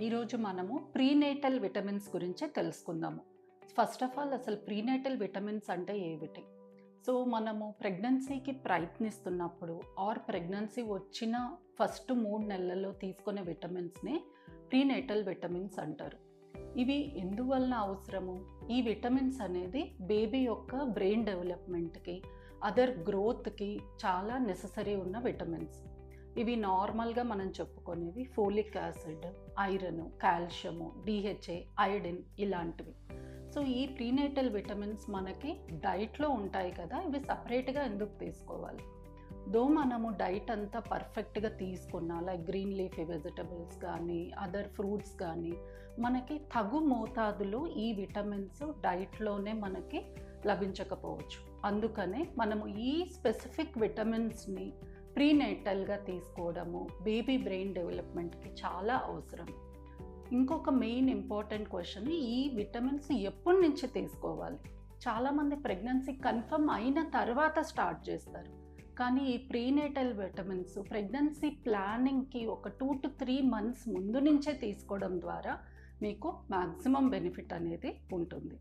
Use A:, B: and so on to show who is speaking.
A: ఈరోజు మనము prenatal vitamins గురించి తెలుసుకుందాము. ఫస్ట్ ఆఫ్ ఆల్ అసలు ప్రీనేటల్ విటమిన్స్ అంటే ఏమిటి? సో మనము ప్రెగ్నెన్సీకి ప్రయత్నిస్తున్నప్పుడు ప్రెగ్నెన్సీ వచ్చిన ఫస్ట్ 3 నెలల్లో తీసుకునే విటమిన్స్ని ప్రీనేటల్ విటమిన్స్ అంటారు. ఇవి ఎందువలన అవసరము? ఈ విటమిన్స్ అనేది బేబీ యొక్క బ్రెయిన్ డెవలప్మెంట్కి, అదర్ గ్రోత్కి చాలా నెససరీ ఉన్న విటమిన్స్. ఇవి నార్మల్గా మనం చెప్పుకునేవి folic acid, iron, calcium, DHA, iodine ఇలాంటివి. సో ఈ ప్రీనేటల్ విటమిన్స్ మనకి డైట్లో ఉంటాయి కదా, ఇవి సపరేట్గా ఎందుకు తీసుకోవాలి? మనము డైట్ అంతా పర్ఫెక్ట్గా తీసుకున్నా, లైక్ గ్రీన్ లీఫీ వెజిటబుల్స్ కానీ అదర్ ఫ్రూట్స్ కానీ మనకి తగు మోతాదులో ఈ విటమిన్స్ డైట్లోనే మనకి లభించకపోవచ్చు. అందుకనే మనము ఈ స్పెసిఫిక్ విటమిన్స్ని ప్రీనేటల్గా తీసుకోవడము బేబీ బ్రెయిన్ డెవలప్మెంట్కి చాలా అవసరం. ఇంకొక మెయిన్ ఇంపార్టెంట్ క్వశ్చన్, ఈ విటమిన్స్ ఎప్పటి నుంచి తీసుకోవాలి? చాలామంది ప్రెగ్నెన్సీ కన్ఫర్మ్ అయిన తర్వాత స్టార్ట్ చేస్తారు. కానీ ఈ ప్రీనేటల్ విటమిన్స్ ప్రెగ్నెన్సీ ప్లానింగ్కి ఒక 2 to 3 months ముందు నుంచే తీసుకోవడం ద్వారా మీకు మ్యాక్సిమం బెనిఫిట్ అనేది ఉంటుంది.